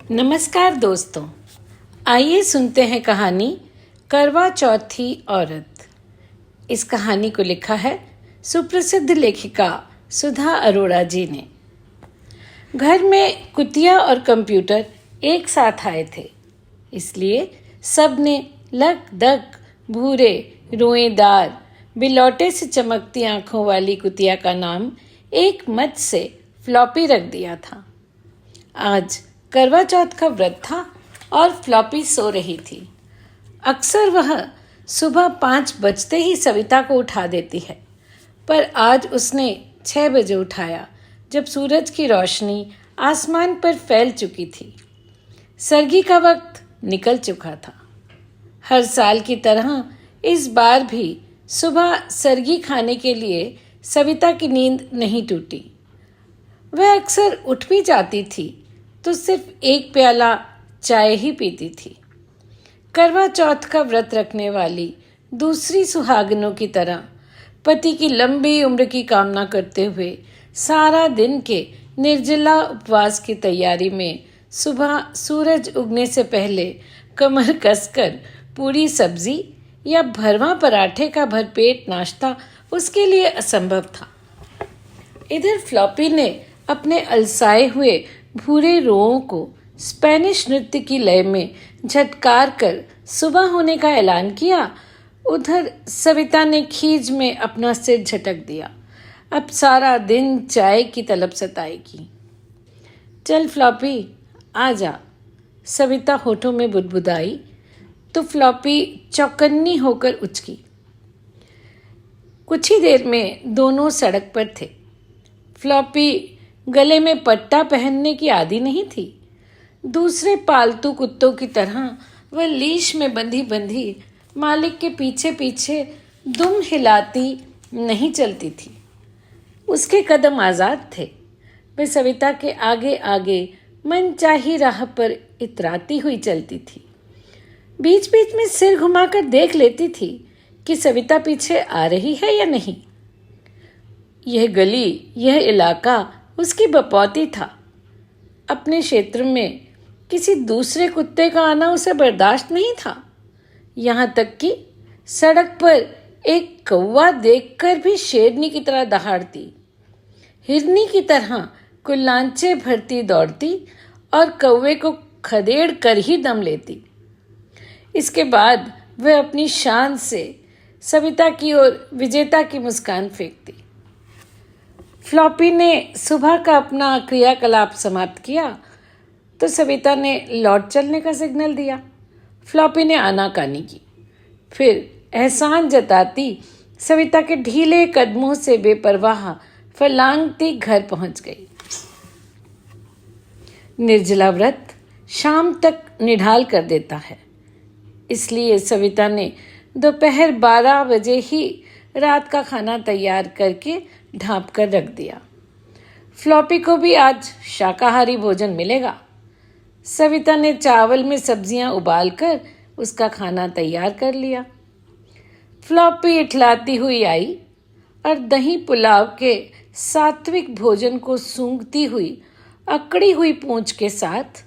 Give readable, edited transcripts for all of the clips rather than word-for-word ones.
नमस्कार दोस्तों, आइए सुनते हैं कहानी करवा चौथी औरत। इस कहानी को लिखा है सुप्रसिद्ध लेखिका सुधा अरोड़ा जी ने। घर में कुतिया और कंप्यूटर एक साथ आए थे, इसलिए सब ने लक दक भूरे रोएदार बिलौटे से चमकती आंखों वाली कुतिया का नाम एक मत से फ्लॉपी रख दिया था। आज करवा चौथ का व्रत था और फ्लॉपी सो रही थी। अक्सर वह सुबह 5 बजते ही सविता को उठा देती है, पर आज उसने 6 बजे उठाया, जब सूरज की रोशनी आसमान पर फैल चुकी थी। सरगी का वक्त निकल चुका था। हर साल की तरह इस बार भी सुबह सरगी खाने के लिए सविता की नींद नहीं टूटी। वह अक्सर उठ भी जाती थी तो सिर्फ एक प्याला चाय ही पीती थी। करवा चौथ का व्रत रखने वाली दूसरी सुहागनों की तरह पति की लंबी उम्र की कामना करते हुए सारा दिन के निर्जला उपवास की तैयारी में सुबह सूरज उगने से पहले कमर कसकर पूरी सब्जी या भरवा पराठे का भरपेट नाश्ता उसके लिए असंभव था। इधर फ्लॉपी ने अपने अलसाए हुए भूरे रोओं को स्पेनिश नृत्य की लय में झटकार कर सुबह होने का ऐलान किया। उधर सविता ने खीज में अपना सिर झटक दिया। अब सारा दिन चाय की तलब सताएगी। चल फ्लॉपी आ जा, सविता होठों में बुदबुदाई तो फ्लॉपी चौकन्नी होकर उचकी। कुछ ही देर में दोनों सड़क पर थे। फ्लॉपी गले में पट्टा पहनने की आदी नहीं थी। दूसरे पालतू कुत्तों की तरह वह लीश में बंधी बंधी मालिक के पीछे पीछे दुम हिलाती नहीं चलती थी। उसके कदम आज़ाद थे। वह सविता के आगे आगे मनचाही राह पर इतराती हुई चलती थी। बीच बीच में सिर घुमाकर देख लेती थी कि सविता पीछे आ रही है या नहीं। यह गली, यह इलाका उसकी बपौती था। अपने क्षेत्र में किसी दूसरे कुत्ते का आना उसे बर्दाश्त नहीं था। यहाँ तक कि सड़क पर एक कौवा देखकर भी शेरनी की तरह दहाड़ती, हिरनी की तरह कुल्लांचे भरती दौड़ती और कौवे को खदेड़ कर ही दम लेती। इसके बाद वह अपनी शान से सविता की ओर विजेता की मुस्कान फेंकती। फ्लॉपी ने सुबह का अपना क्रियाकलाप समाप्त किया तो सविता ने लौट चलने का सिग्नल दिया। फ्लॉपी ने आनाकानी की, फिर एहसान जताती सविता के ढीले कदमों से बेपरवाह फलांगती घर पहुंच गई। निर्जला व्रत शाम तक निढाल कर देता है, इसलिए सविता ने दोपहर 12 बजे ही रात का खाना तैयार करके ढाँप कर रख दिया। फ्लॉपी को भी आज शाकाहारी भोजन मिलेगा। सविता ने चावल में सब्जियां उबालकर उसका खाना तैयार कर लिया। फ्लॉपी इठलाती हुई आई और दही पुलाव के सात्विक भोजन को सूंघती हुई अकड़ी हुई पूंछ के साथ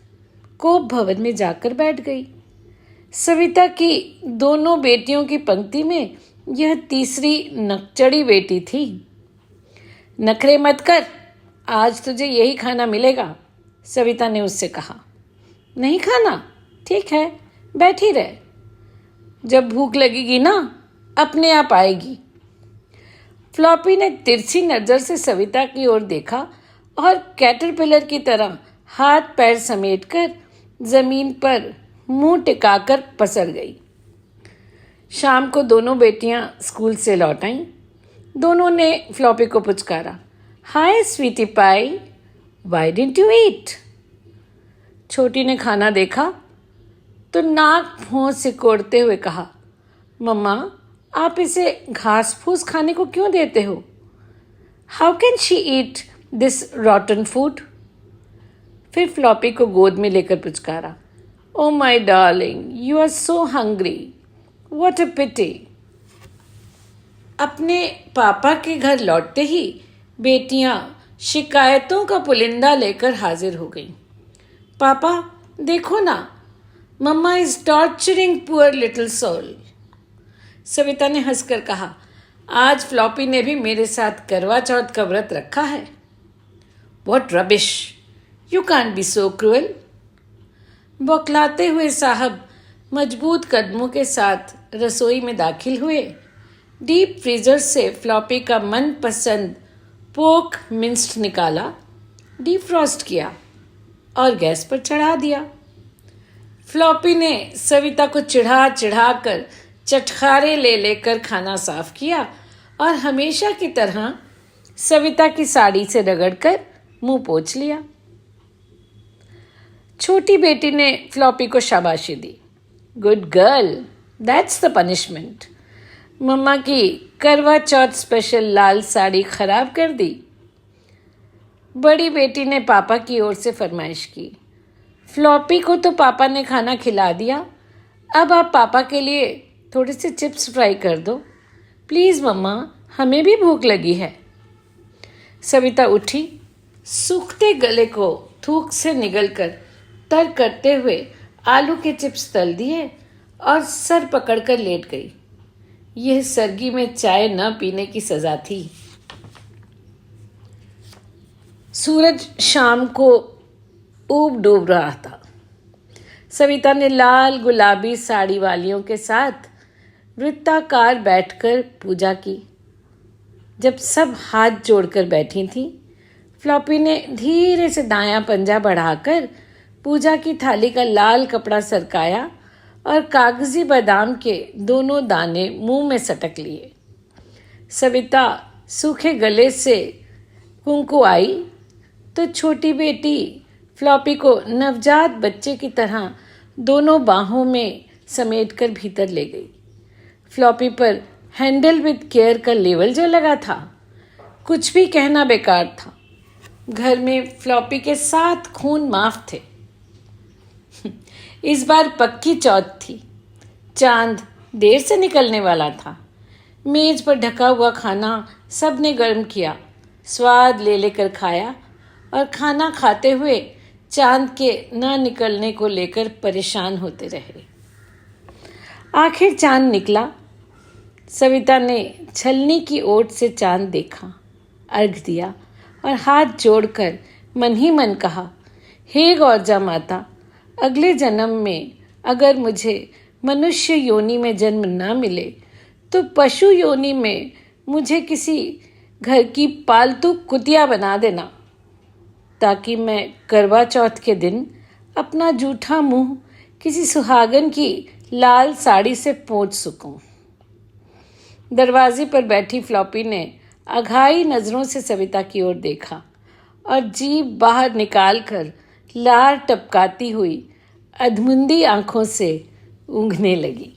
कोप भवन में जाकर बैठ गई। सविता की दोनों बेटियों की पंक्ति में यह तीसरी नकचड़ी बेटी थी। नखरे मत कर, आज तुझे यही खाना मिलेगा, सविता ने उससे कहा। नहीं खाना? ठीक है, बैठी रह, जब भूख लगेगी ना अपने आप आएगी। फ्लॉपी ने तिरछी नजर से सविता की ओर देखा और कैटरपिलर की तरह हाथ पैर समेटकर जमीन पर मुंह टिकाकर पसर गई। शाम को दोनों बेटियां स्कूल से लौट आईं। दोनों ने फ्लॉपी को पुचकारा, हाय स्वीटी पाई, व्हाई डिडंट यू ईट? छोटी ने खाना देखा तो नाक भौं सिकोड़ते हुए कहा, मम्मा आप इसे घास फूस खाने को क्यों देते हो? How can she eat this rotten food? फिर फ्लॉपी को गोद में लेकर पुचकारा, oh my darling, you are so hungry, what a pity. अपने पापा के घर लौटते ही बेटियां शिकायतों का पुलिंदा लेकर हाजिर हो गईं। पापा देखो ना, mamma is torturing poor little soul. Savita ने हंसकर कहा, आज फ्लॉपी ने भी मेरे साथ करवा चौथ का व्रत रखा है। What rubbish, you can't be so cruel. बौखलाते हुए साहब मजबूत कदमों के साथ रसोई में दाखिल हुए, डीप फ्रीजर से फ्लॉपी का मनपसंद पोक मिंस्ड निकाला, डीफ्रॉस्ट किया और गैस पर चढ़ा दिया। फ्लॉपी ने सविता को चिढ़ा चिढ़ा कर चटखारे ले लेकर खाना साफ किया और हमेशा की तरह सविता की साड़ी से रगड़कर मुंह पोंछ लिया। छोटी बेटी ने फ्लॉपी को शाबाशी दी। Good girl, that's the punishment. मम्मा की करवा चौथ स्पेशल लाल साड़ी खराब कर दी। बड़ी बेटी ने पापा की ओर से फरमाइश की, फ्लॉपी को तो पापा ने खाना खिला दिया, अब आप पापा के लिए थोड़े से चिप्स फ्राई कर दो प्लीज़ मम्मा, हमें भी भूख लगी है। सविता उठी, सूखते गले को थूक से निगलकर तर करते हुए आलू के चिप्स तल दिए और सर पकड़कर लेट गई। यह सर्गी में चाय न पीने की सजा थी। सूरज शाम को ऊब डूब रहा था। सविता ने लाल गुलाबी साड़ी वालियों के साथ वृत्ताकार बैठकर पूजा की। जब सब हाथ जोड़कर बैठी थीं, फ्लॉपी ने धीरे से दायां पंजा बढ़ाकर पूजा की थाली का लाल कपड़ा सरकाया और कागजी बादाम के दोनों दाने मुंह में सटक लिए। सविता सूखे गले से कुंकू आई तो छोटी बेटी फ्लॉपी को नवजात बच्चे की तरह दोनों बाहों में समेटकर भीतर ले गई। फ्लॉपी पर हैंडल विद केयर का लेवल जो लगा था, कुछ भी कहना बेकार था। घर में फ्लॉपी के 7 खून माफ थे। इस बार पक्की चौथ थी। चांद देर से निकलने वाला था। मेज पर ढका हुआ खाना सबने गर्म किया, स्वाद ले लेकर खाया और खाना खाते हुए चांद के न निकलने को लेकर परेशान होते रहे। आखिर चांद निकला। सविता ने छलनी की ओट से चांद देखा, अर्घ दिया और हाथ जोड़कर मन ही मन कहा, हे गौरजा माता, अगले जन्म में अगर मुझे मनुष्य योनि में जन्म न मिले तो पशु योनि में मुझे किसी घर की पालतू कुतिया बना देना, ताकि मैं करवा चौथ के दिन अपना जूठा मुंह किसी सुहागन की लाल साड़ी से पोंछ सकूं। दरवाजे पर बैठी फ्लॉपी ने अघाई नजरों से सविता की ओर देखा और जीभ बाहर निकालकर लार टपकाती हुई अधमुंदी आंखों से ऊँघने लगी।